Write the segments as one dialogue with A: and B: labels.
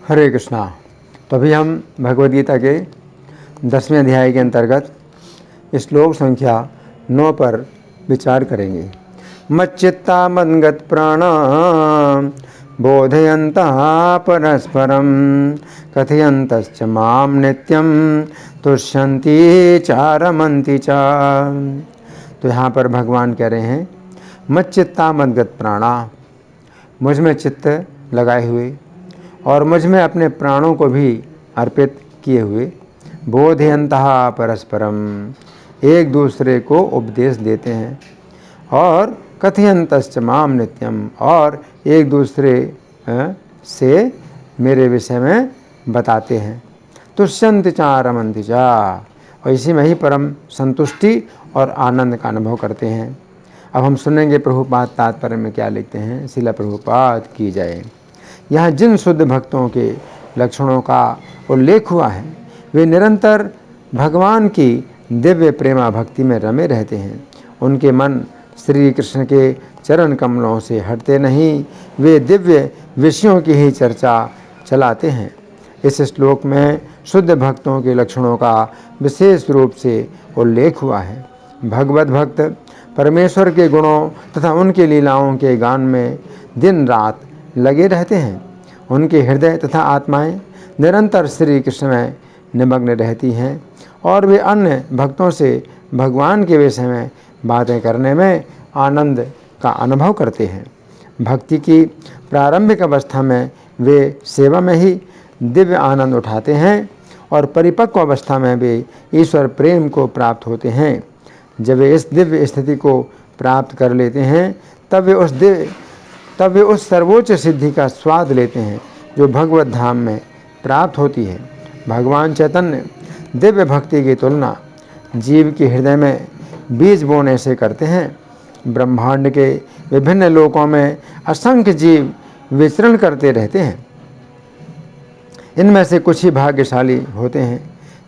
A: हरे कृष्णा। तो अभी हम भगवद गीता के 10वें अध्याय के अंतर्गत श्लोक संख्या 9 पर विचार करेंगे। मच्चित्ता मद्गत प्राणा बोधयन्तः परस्परं कथयन्तश्च मां नित्यं तुष्यन्ति च रमन्ति च। तो यहाँ पर भगवान कह रहे हैं, मच्चित्ता मद्गत प्राणा, मुझ में चित्त लगाए हुए और मुझ में अपने प्राणों को भी अर्पित किए हुए, बोधयन्तः परस्परम, एक दूसरे को उपदेश देते हैं, और कथयन्तश्च माम नित्यम, और एक दूसरे से मेरे विषय में बताते हैं। तुष्यन्ति च रमन्ति च, और इसी में ही परम संतुष्टि और आनंद का अनुभव करते हैं। अब हम सुनेंगे प्रभुपाद तात्पर्य में क्या लिखते हैं। शिला प्रभुपाद की जय। यहाँ जिन शुद्ध भक्तों के लक्षणों का उल्लेख हुआ है, वे निरंतर भगवान की दिव्य प्रेमा भक्ति में रमे रहते हैं। उनके मन श्री कृष्ण के चरण कमलों से हटते नहीं, वे दिव्य विषयों की ही चर्चा चलाते हैं। इस श्लोक में शुद्ध भक्तों के लक्षणों का विशेष रूप से उल्लेख हुआ है। भगवत भक्त परमेश्वर के गुणों तथा उनके लीलाओं के गान में दिन रात लगे रहते हैं। उनके हृदय तथा आत्माएं निरंतर श्री कृष्ण में निमग्न रहती हैं, और वे अन्य भक्तों से भगवान के विषय में बातें करने में आनंद का अनुभव करते हैं। भक्ति की प्रारंभिक अवस्था में वे सेवा में ही दिव्य आनंद उठाते हैं, और परिपक्व अवस्था में वे ईश्वर प्रेम को प्राप्त होते हैं। जब वे इस दिव्य स्थिति को प्राप्त कर लेते हैं, तब वे उस सर्वोच्च सिद्धि का स्वाद लेते हैं जो भगवत धाम में प्राप्त होती है। भगवान चैतन्य दिव्य भक्ति की तुलना जीव के हृदय में बीज बोने से करते हैं। ब्रह्मांड के विभिन्न लोकों में असंख्य जीव विचरण करते रहते हैं। इनमें से कुछ ही भाग्यशाली होते हैं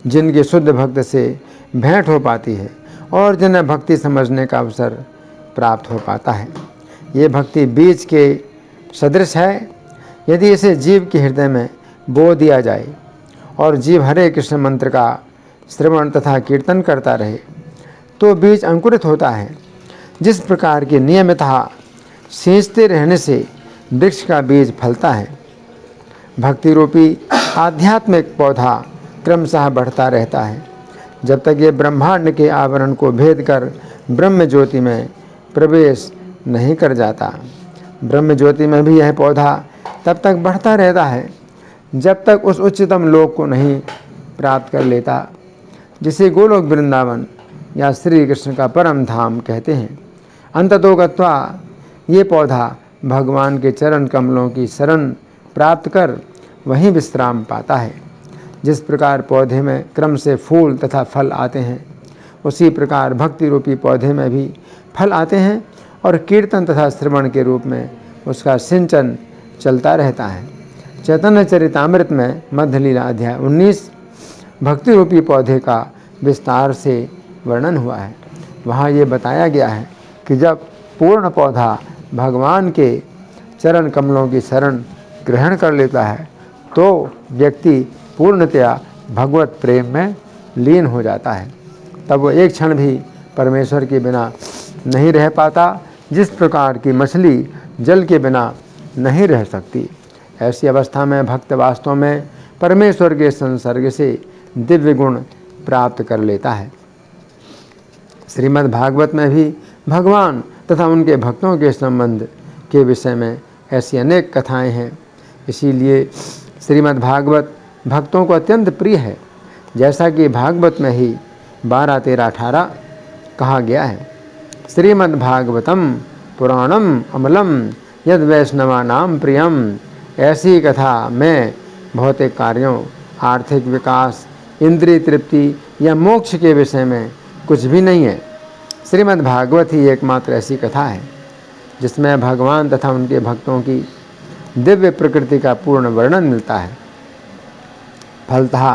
A: जिनके शुद्ध भक्त से भेंट हो पाती है और जिन्हें भक्ति समझने का अवसर प्राप्त हो पाता है। ये भक्ति बीज के सदृश है। यदि इसे जीव के हृदय में बो दिया जाए और जीव हरे कृष्ण मंत्र का श्रवण तथा कीर्तन करता रहे, तो बीज अंकुरित होता है। जिस प्रकार के नियमितः सींचते रहने से वृक्ष का बीज फलता है, भक्ति रूपी आध्यात्मिक पौधा क्रमशः बढ़ता रहता है जब तक ये ब्रह्मांड के आवरण को भेद कर ब्रह्म ज्योति में प्रवेश नहीं कर जाता। ब्रह्म ज्योति में भी यह पौधा तब तक बढ़ता रहता है जब तक उस उच्चतम लोक को नहीं प्राप्त कर लेता जिसे गोलोक वृंदावन या श्री कृष्ण का परम धाम कहते हैं। अंततो गत्वा ये पौधा भगवान के चरण कमलों की शरण प्राप्त कर वहीं विश्राम पाता है। जिस प्रकार पौधे में क्रम से फूल तथा फल आते हैं, उसी प्रकार भक्ति रूपी पौधे में भी फल आते हैं, और कीर्तन तथा श्रवण के रूप में उसका सिंचन चलता रहता है। चैतन्य चरितामृत में मध्य लीला अध्याय 19 भक्ति रूपी पौधे का विस्तार से वर्णन हुआ है। वहाँ ये बताया गया है कि जब पूर्ण पौधा भगवान के चरण कमलों की शरण ग्रहण कर लेता है, तो व्यक्ति पूर्णतया भगवत प्रेम में लीन हो जाता है। तब वो एक क्षण भी परमेश्वर के बिना नहीं रह पाता, जिस प्रकार की मछली जल के बिना नहीं रह सकती। ऐसी अवस्था में भक्त वास्तव में परमेश्वर के संसर्ग से दिव्य गुण प्राप्त कर लेता है। श्रीमद् भागवत में भी भगवान तथा उनके भक्तों के संबंध के विषय में ऐसी अनेक कथाएं हैं। इसीलिए श्रीमद् भागवत भक्तों को अत्यंत प्रिय है। जैसा कि भागवत में ही 12, 13, 18 कहा गया है, श्रीमद् भागवतम पुराणम अमलम यद वैष्णवानाम प्रियम। ऐसी कथा में भौतिक कार्यों, आर्थिक विकास, इंद्रिय तृप्ति या मोक्ष के विषय में कुछ भी नहीं है। श्रीमद् भागवत ही एकमात्र ऐसी कथा है जिसमें भगवान तथा उनके भक्तों की दिव्य प्रकृति का पूर्ण वर्णन मिलता है। फलतः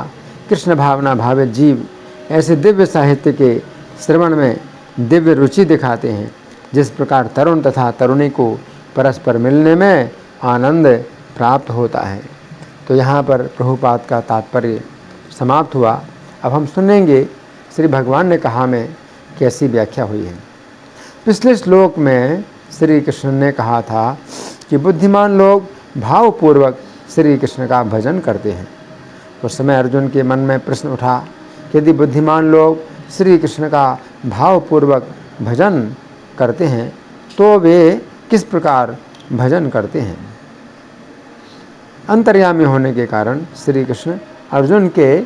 A: कृष्ण भावना भावित जीव ऐसे दिव्य साहित्य के श्रवण में दिव्य रुचि दिखाते हैं। जिस प्रकार तरुण तथा तरुणी को परस्पर मिलने में आनंद प्राप्त होता है, तो यहाँ पर प्रभुपाद का तात्पर्य समाप्त हुआ। अब हम सुनेंगे श्री भगवान ने कहा में कैसी व्याख्या हुई है। पिछले श्लोक में श्री कृष्ण ने कहा था कि बुद्धिमान लोग भावपूर्वक श्री कृष्ण का भजन करते हैं। उस समय अर्जुन के मन में प्रश्न उठा कि यदि बुद्धिमान लोग श्री कृष्ण का भावपूर्वक भजन करते हैं तो वे किस प्रकार भजन करते हैं। अंतर्यामी होने के कारण श्री कृष्ण अर्जुन के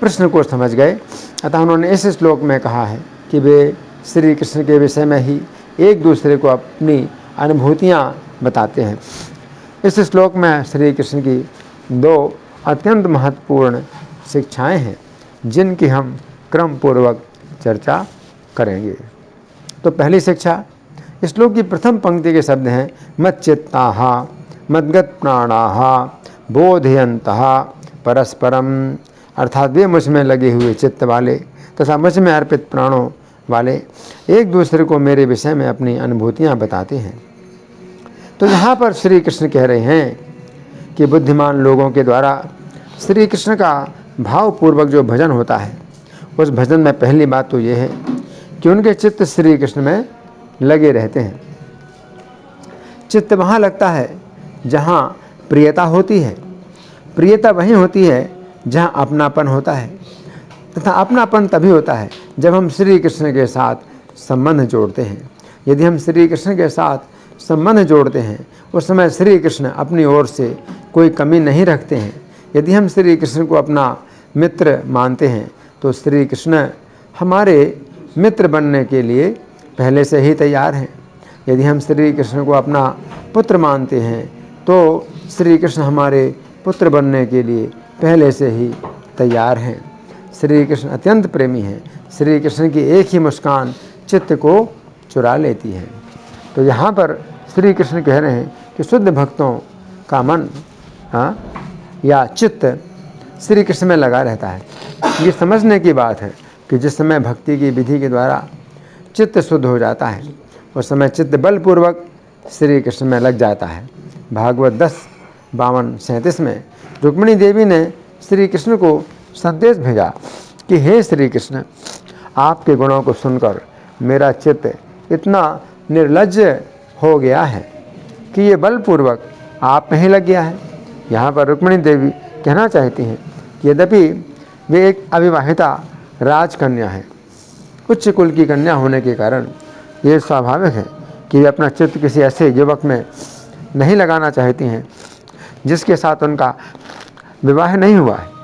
A: प्रश्न को समझ गए, अतः उन्होंने इस श्लोक में कहा है कि वे श्री कृष्ण के विषय में ही एक दूसरे को अपनी अनुभूतियाँ बताते हैं। इस श्लोक में श्री कृष्ण की दो अत्यंत महत्वपूर्ण शिक्षाएं हैं जिनकी हम क्रम पूर्वक चर्चा करेंगे। तो पहली शिक्षा, इस श्लोक की प्रथम पंक्ति के शब्द हैं मच्चित्ताः मद्गत प्राणाः बोधयन्तः परस्परम, अर्थात वे मुझ में लगे हुए चित्त वाले तथा मुझ में अर्पित प्राणों वाले एक दूसरे को मेरे विषय में अपनी अनुभूतियाँ बताते हैं। तो यहाँ पर श्री कृष्ण कह रहे हैं कि बुद्धिमान लोगों के द्वारा श्री कृष्ण का भावपूर्वक जो भजन होता है, उस भजन में पहली बात तो ये है कि उनके चित्त श्री कृष्ण में लगे रहते हैं। चित्त वहाँ लगता है जहाँ प्रियता होती है। प्रियता वहीं होती है जहाँ अपनापन होता है, तथा अपनापन तभी होता है जब हम श्री कृष्ण के साथ संबंध जोड़ते हैं। यदि हम श्री कृष्ण के साथ संबंध जोड़ते हैं उस समय श्री कृष्ण अपनी ओर से कोई कमी नहीं रखते हैं। यदि हम श्री कृष्ण को अपना मित्र मानते हैं तो श्री कृष्ण हमारे मित्र बनने के लिए पहले से ही तैयार हैं। यदि हम श्री कृष्ण को अपना पुत्र मानते हैं तो श्री कृष्ण हमारे पुत्र बनने के लिए पहले से ही तैयार हैं। श्री कृष्ण अत्यंत प्रेमी हैं। श्री कृष्ण की एक ही मुस्कान चित्त को चुरा लेती है। तो यहाँ पर श्री कृष्ण कह रहे हैं कि शुद्ध भक्तों का मन या चित्त श्री कृष्ण में लगा रहता है। ये समझने की बात है कि जिस समय भक्ति की विधि के द्वारा चित्त शुद्ध हो जाता है उस समय चित्त बलपूर्वक श्री कृष्ण में लग जाता है। भागवत 10:52-37 में रुक्मिणी देवी ने श्री कृष्ण को संदेश भेजा कि हे श्री कृष्ण, आपके गुणों को सुनकर मेरा चित्त इतना निर्लज्ज हो गया है कि ये बलपूर्वक आप में ही लग गया है। यहाँ पर रुक्मिणी देवी कहना चाहती हैं कि यद्यपि वे एक अविवाहिता राजकन्या है, उच्च कुल की कन्या होने के कारण ये स्वाभाविक है कि वे अपना चित्त किसी ऐसे युवक में नहीं लगाना चाहती हैं जिसके साथ उनका विवाह नहीं हुआ है।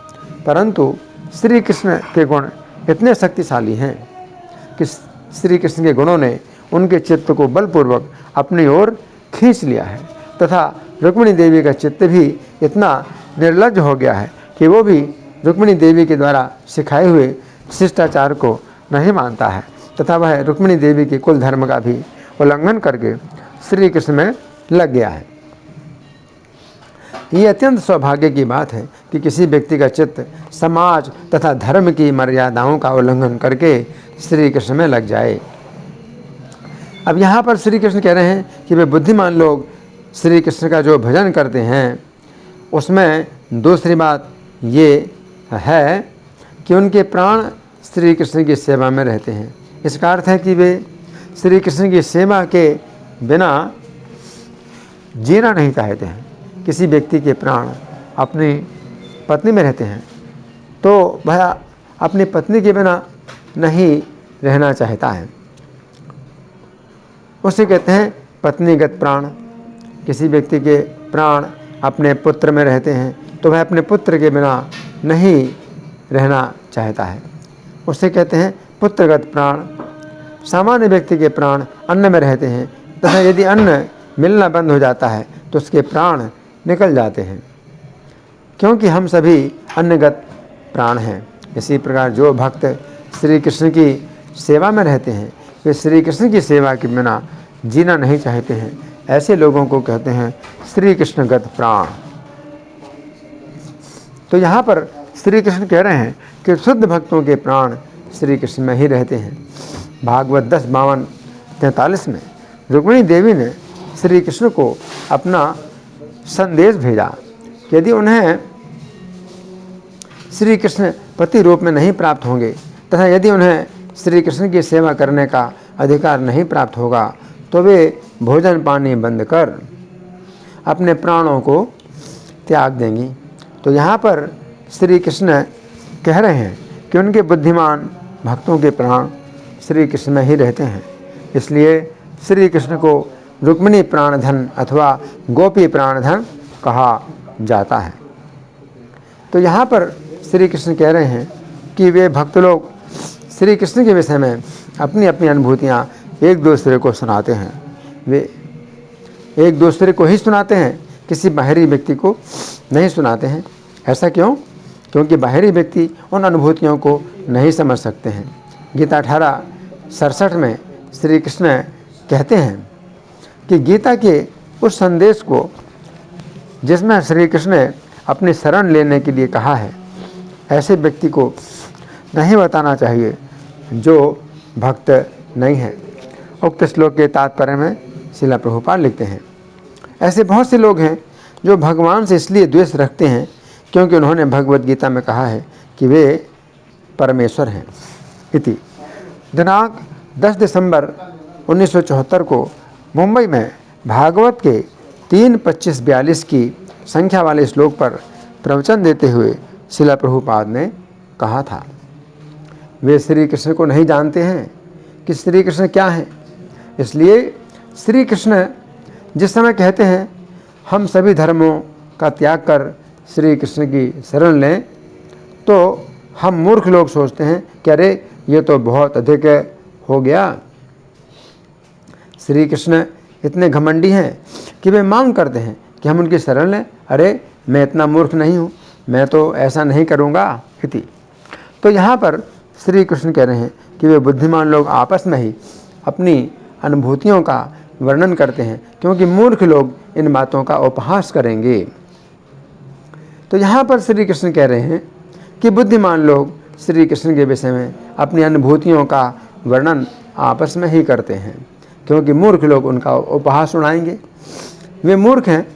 A: परंतु श्री कृष्ण के गुण इतने शक्तिशाली हैं कि श्री कृष्ण के गुणों ने उनके चित्त को बलपूर्वक अपनी ओर खींच लिया है, तथा रुक्मिणी देवी का चित्त भी इतना निर्लज्ज हो गया है कि वो भी रुक्मिणी देवी के द्वारा सिखाए हुए शिष्टाचार को नहीं मानता है, तथा वह रुक्मिणी देवी के कुल धर्म का भी उल्लंघन करके श्री कृष्ण में लग गया है। ये अत्यंत सौभाग्य की बात है कि किसी व्यक्ति का चित्त समाज तथा धर्म की मर्यादाओं का उल्लंघन करके श्री कृष्ण में लग जाए। अब यहाँ पर श्री कृष्ण कह रहे हैं कि वे बुद्धिमान लोग श्री कृष्ण का जो भजन करते हैं उसमें दूसरी बात ये है कि उनके प्राण श्री कृष्ण की सेवा में रहते हैं। इसका अर्थ है कि वे श्री कृष्ण की सेवा के बिना जीना नहीं चाहते हैं। किसी व्यक्ति के प्राण अपनी पत्नी में रहते हैं तो वह अपनी पत्नी के बिना नहीं रहना चाहता है, उसे कहते हैं पत्नीगत प्राण। किसी व्यक्ति के प्राण अपने पुत्र में रहते हैं तो वह अपने पुत्र के बिना नहीं रहना चाहता है, उसे कहते हैं पुत्रगत प्राण। सामान्य व्यक्ति के प्राण अन्न में रहते हैं तथा यदि अन्न मिलना बंद हो जाता है तो उसके प्राण निकल जाते हैं, क्योंकि हम सभी अन्नगत प्राण हैं। इसी प्रकार जो भक्त श्री कृष्ण की सेवा में रहते हैं वे श्री कृष्ण की सेवा के बिना जीना नहीं चाहते हैं। ऐसे लोगों को कहते हैं श्री कृष्णगत प्राण। तो यहाँ पर श्री कृष्ण कह रहे हैं कि शुद्ध भक्तों के प्राण श्री कृष्ण में ही रहते हैं। भागवत 10:52-43 में रुक्मिणी देवी ने श्री कृष्ण को अपना संदेश भेजा कि यदि उन्हें श्री कृष्ण पति रूप में नहीं प्राप्त होंगे तथा यदि उन्हें श्री कृष्ण की सेवा करने का अधिकार नहीं प्राप्त होगा तो वे भोजन पानी बंद कर अपने प्राणों को त्याग देंगी। तो यहाँ पर श्री कृष्ण कह रहे हैं कि उनके बुद्धिमान भक्तों के प्राण श्री कृष्ण में ही रहते हैं, इसलिए श्री कृष्ण को रुक्मिणी प्राणधन अथवा गोपी प्राणधन कहा जाता है। तो यहाँ पर श्री कृष्ण कह रहे हैं कि वे भक्त लोग श्री कृष्ण के विषय में अपनी अपनी अनुभूतियाँ एक दूसरे को सुनाते हैं। वे एक दूसरे को ही सुनाते हैं, किसी बाहरी व्यक्ति को नहीं सुनाते हैं। ऐसा क्यों? क्योंकि बाहरी व्यक्ति उन अनुभूतियों को नहीं समझ सकते हैं। गीता 18:67 में श्री कृष्ण कहते हैं कि गीता के उस संदेश को जिसमें श्री कृष्ण ने अपनी शरण लेने के लिए कहा है, ऐसे व्यक्ति को नहीं बताना चाहिए जो भक्त नहीं है। उक्त श्लोक के तात्पर्य में श्रील प्रभुपाद लिखते हैं, ऐसे बहुत से लोग हैं जो भगवान से इसलिए द्वेष रखते हैं क्योंकि उन्होंने भगवत गीता में कहा है कि वे परमेश्वर हैं। इति दिनांक 10 दिसंबर 1974 को मुंबई में भागवत के 3:25-42 की संख्या वाले श्लोक पर प्रवचन देते हुए श्रील प्रभुपाद ने कहा था। वे श्री कृष्ण को नहीं जानते हैं कि श्री कृष्ण क्या हैं, इसलिए श्री कृष्ण जिस समय कहते हैं हम सभी धर्मों का त्याग कर श्री कृष्ण की शरण लें, तो हम मूर्ख लोग सोचते हैं कि अरे ये तो बहुत अधिक हो गया। श्री कृष्ण इतने घमंडी हैं कि वे मांग करते हैं कि हम उनकी शरण लें। अरे मैं इतना मूर्ख नहीं हूँ, मैं तो ऐसा नहीं करूँगा। इति तो यहाँ पर श्री कृष्ण कह रहे हैं कि वे बुद्धिमान लोग आपस में ही अपनी अनुभूतियों का वर्णन करते हैं क्योंकि मूर्ख लोग इन बातों का उपहास करेंगे। तो यहाँ पर श्री कृष्ण कह रहे हैं कि बुद्धिमान लोग श्री कृष्ण के विषय में अपनी अनुभूतियों का वर्णन आपस में ही करते हैं क्योंकि मूर्ख लोग उनका उपहास उड़ाएंगे। वे मूर्ख हैं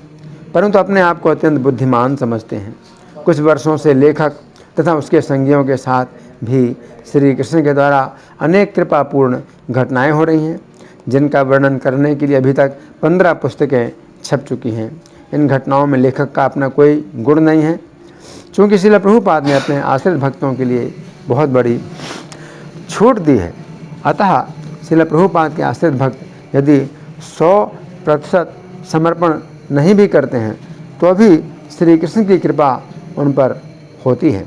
A: परंतु अपने आप को अत्यंत बुद्धिमान समझते हैं। कुछ वर्षों से लेखक तथा उसके संगियों के साथ भी श्री कृष्ण के द्वारा अनेक कृपापूर्ण घटनाएं हो रही हैं जिनका वर्णन करने के लिए अभी तक 15 पुस्तकें छप चुकी हैं। इन घटनाओं में लेखक का अपना कोई गुण नहीं है। चूँकि श्रील प्रभुपाद ने अपने आश्रित भक्तों के लिए बहुत बड़ी छूट दी है, अतः श्रील प्रभुपाद के आश्रित भक्त यदि 100% समर्पण नहीं भी करते हैं तो भी श्री कृष्ण की कृपा उन पर होती है।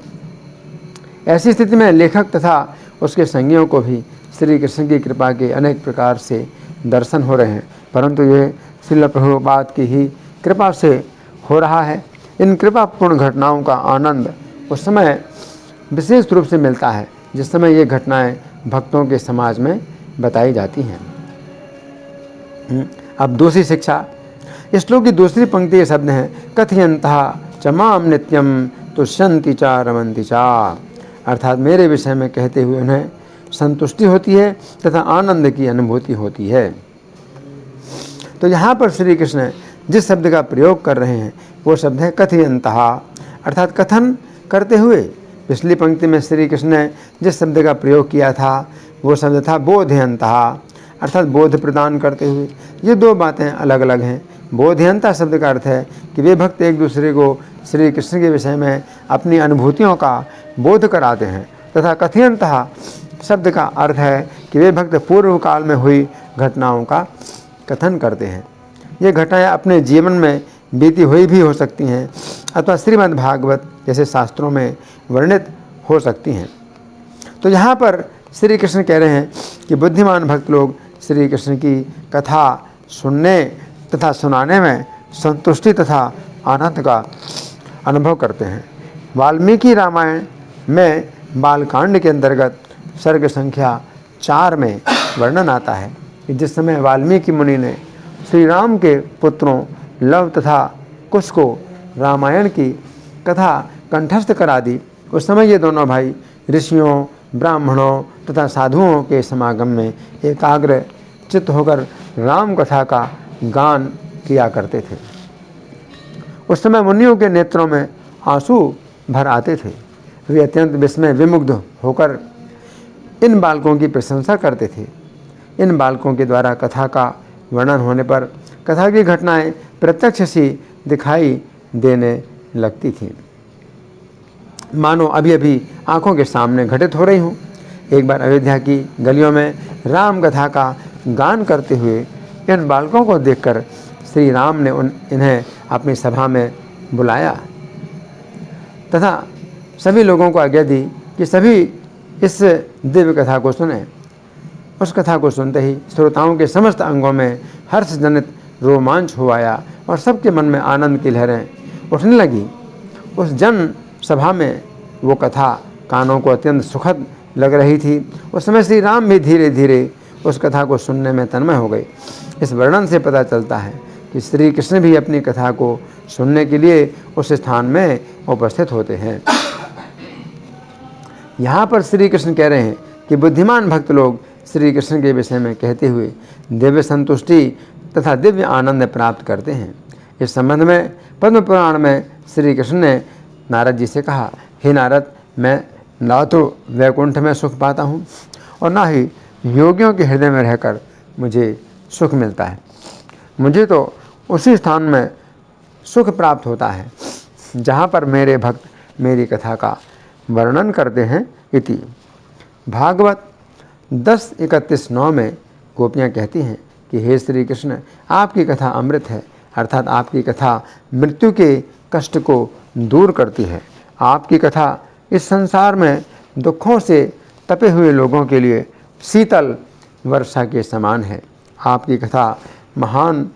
A: ऐसी स्थिति में लेखक तथा उसके संगियों को भी श्री कृष्ण की कृपा के अनेक प्रकार से दर्शन हो रहे हैं, परंतु ये श्रील प्रभुपाद की ही कृपा से हो रहा है। इन कृपापूर्ण घटनाओं का आनंद उस समय विशेष रूप से मिलता है जिस समय ये घटनाएं भक्तों के समाज में बताई जाती हैं। अब दूसरी शिक्षा, इस श्लोक की दूसरी पंक्ति के शब्द हैं कथयन्तः च माम नित्यम तुष्यन्ति च रमन्ति च, अर्थात मेरे विषय में कहते हुए उन्हें संतुष्टि होती है तथा आनंद की अनुभूति होती है। तो यहाँ पर श्री कृष्ण जिस शब्द का प्रयोग कर रहे हैं वो शब्द है कथयन्तः, अर्थात कथन करते हुए। पिछली पंक्ति में श्री कृष्ण ने जिस शब्द का प्रयोग किया था वो शब्द था बोधयन्तः, अर्थात बोध प्रदान करते हुए। ये दो बातें अलग अलग हैं। बोधयन्ता शब्द का अर्थ है कि वे भक्त एक दूसरे को श्री कृष्ण के विषय में अपनी अनुभूतियों का बोध कराते हैं, तथा कथयन्तः शब्द का अर्थ है कि वे भक्त पूर्व काल में हुई घटनाओं का कथन करते हैं। ये घटनाएं अपने जीवन में बीती हुई भी हो सकती हैं अथवा श्रीमद् भागवत जैसे शास्त्रों में वर्णित हो सकती हैं। तो यहाँ पर श्री कृष्ण कह रहे हैं कि बुद्धिमान भक्त लोग श्री कृष्ण की कथा सुनने तथा सुनाने में संतुष्टि तथा आनंद का अनुभव करते हैं। वाल्मीकि रामायण में बालकांड के अंतर्गत सर्ग संख्या 4 में वर्णन आता है कि जिस समय वाल्मीकि मुनि ने श्री राम के पुत्रों लव तथा कुश को रामायण की कथा कंठस्थ करा दी, उस समय ये दोनों भाई ऋषियों, ब्राह्मणों तथा साधुओं के समागम में एकाग्र चित्त होकर राम कथा का गान किया करते थे। उस समय मुनियों के नेत्रों में आंसू भर आते थे। वे अत्यंत विस्मय विमुग्ध होकर इन बालकों की प्रशंसा करते थे। इन बालकों के द्वारा कथा का वर्णन होने पर कथा की घटनाएं प्रत्यक्ष सी दिखाई देने लगती थीं, मानो अभी अभी आंखों के सामने घटित हो रही हूँ। एक बार अयोध्या की गलियों में राम कथा का गान करते हुए इन बालकों को देखकर श्री राम ने इन्हें अपनी सभा में बुलाया तथा सभी लोगों को आज्ञा दी कि सभी इस दिव्य कथा को सुने। उस कथा को सुनते ही श्रोताओं के समस्त अंगों में हर्ष जनित रोमांच हो आया और सबके मन में आनंद की लहरें उठने लगी। उस जन सभा में वो कथा कानों को अत्यंत सुखद लग रही थी। उस समय श्री राम भी धीरे धीरे उस कथा को सुनने में तन्मय हो गए। इस वर्णन से पता चलता है कि श्री कृष्ण भी अपनी कथा को सुनने के लिए उस स्थान में उपस्थित होते हैं। यहाँ पर श्री कृष्ण कह रहे हैं कि बुद्धिमान भक्त लोग श्री कृष्ण के विषय में कहते हुए दिव्य संतुष्टि तथा दिव्य आनंद प्राप्त करते हैं। इस संबंध में पद्म पुराण में श्री कृष्ण ने नारद जी से कहा, हे नारद, मैं ना तो वैकुंठ में सुख पाता हूँ और ना ही योगियों के हृदय में रहकर मुझे सुख मिलता है। मुझे तो उसी स्थान में सुख प्राप्त होता है जहाँ पर मेरे भक्त मेरी कथा का वर्णन करते हैं। इति भागवत 10:31-9 में गोपियाँ कहती हैं कि हे श्री कृष्ण, आपकी कथा अमृत है, अर्थात आपकी कथा मृत्यु के कष्ट को दूर करती है। आपकी कथा इस संसार में दुखों से तपे हुए लोगों के लिए शीतल वर्षा के समान है। आपकी कथा महान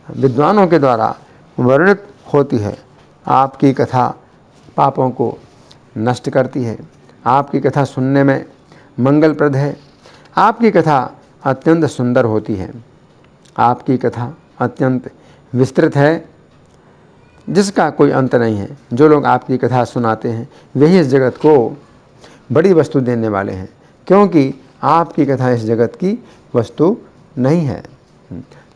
A: विद्वानों के द्वारा वर्णित होती है। आपकी कथा पापों को नष्ट करती है। आपकी कथा सुनने में मंगलप्रद है। आपकी कथा अत्यंत सुंदर होती है। आपकी कथा अत्यंत विस्तृत है, जिसका कोई अंत नहीं है। जो लोग आपकी कथा सुनाते हैं वही इस जगत को बड़ी वस्तु देने वाले हैं, क्योंकि आपकी कथा इस जगत की वस्तु नहीं है।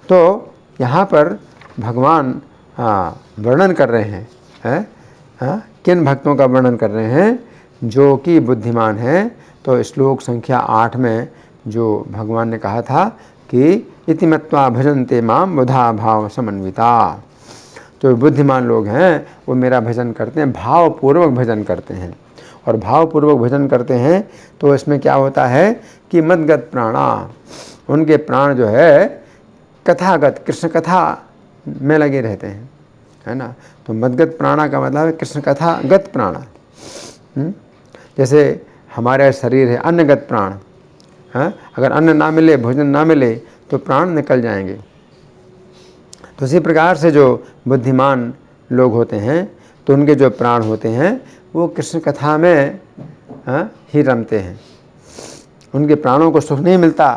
A: तो यहाँ पर भगवान वर्णन कर रहे हैं, किन भक्तों का वर्णन कर रहे हैं, जो कि बुद्धिमान हैं। तो श्लोक संख्या 8 में जो भगवान ने कहा था कि इति मत्वा भजन्ते माम बुधा भाव समन्विता, तो बुद्धिमान लोग हैं वो मेरा भजन करते हैं, भावपूर्वक भजन करते हैं। और भावपूर्वक भजन करते हैं तो इसमें क्या होता है कि मदगत प्राणा, उनके प्राण जो है कथागत कृष्ण कथा में लगे रहते हैं, है ना। तो मदगत प्राणा का मतलब है कृष्ण कथा गत प्राणा। जैसे हमारे शरीर है अन्नगत प्राण, है, अगर अन्न ना मिले, भोजन ना मिले तो प्राण निकल जाएंगे। तो इसी प्रकार से जो बुद्धिमान लोग होते हैं तो उनके जो प्राण होते हैं वो कृष्ण कथा में ही रमते हैं। उनके प्राणों को सुख नहीं मिलता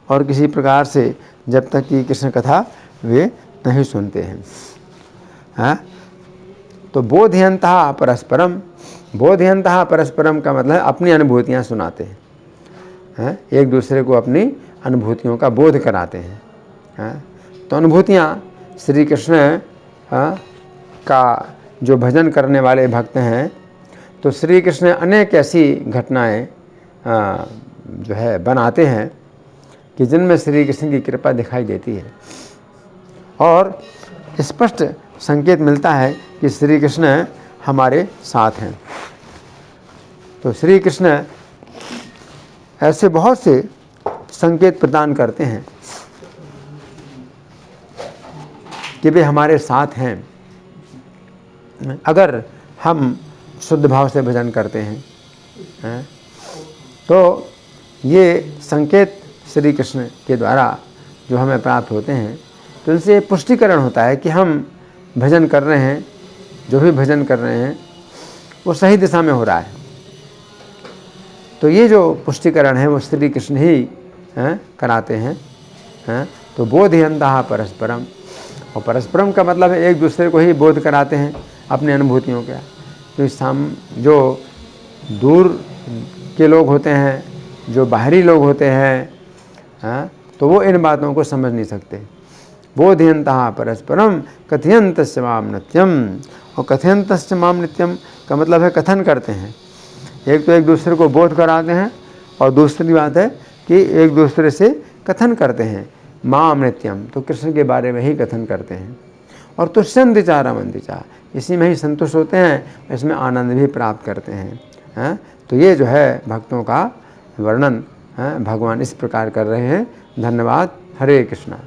A: और किसी प्रकार से जब तक कि कृष्ण कथा वे नहीं सुनते हैं। तो बोधयन्तः परस्परम, बोधयन्तः परस्परम का मतलब अपनी अनुभूतियाँ सुनाते हैं, एक दूसरे को अपनी अनुभूतियों का बोध कराते हैं। तो अनुभूतियाँ श्री कृष्ण का जो भजन करने वाले भक्त हैं, तो श्री कृष्ण अनेक ऐसी घटनाएं जो है बनाते हैं कि जिनमें श्री कृष्ण की कृपा दिखाई देती है और स्पष्ट संकेत मिलता है कि श्री कृष्ण हमारे साथ हैं। तो श्री कृष्ण ऐसे बहुत से संकेत प्रदान करते हैं कि वे हमारे साथ हैं अगर हम शुद्ध भाव से भजन करते हैं। तो ये संकेत श्री कृष्ण के द्वारा जो हमें प्राप्त होते हैं, तो इनसे पुष्टिकरण होता है कि हम भजन कर रहे हैं, जो भी भजन कर रहे हैं वो सही दिशा में हो रहा है। तो ये जो पुष्टिकरण है वो श्री कृष्ण ही कराते हैं। तो बोधयन्तः परस्परम, और परस्परम का मतलब है एक दूसरे को ही बोध कराते हैं अपनी अनुभूतियों का। तो जो दूर के लोग होते हैं, जो बाहरी लोग होते हैं, तो वो इन बातों को समझ नहीं सकते। बोधयन्तः परस्परम कथयन्तस्य माम नित्यम, और कथयंतश्च माम नित्यम का मतलब है कथन करते हैं। एक तो एक दूसरे को बोध कराते हैं और दूसरी बात है कि एक दूसरे से कथन करते हैं माम नित्यम, तो कृष्ण के बारे में ही कथन करते हैं। और तुष्यन्ति च रमन्ति च, इसी में ही संतुष्ट होते हैं, इसमें आनंद भी प्राप्त करते हैं। तो ये जो है भक्तों का वर्णन भगवान इस प्रकार कर रहे हैं। धन्यवाद। हरे कृष्णा।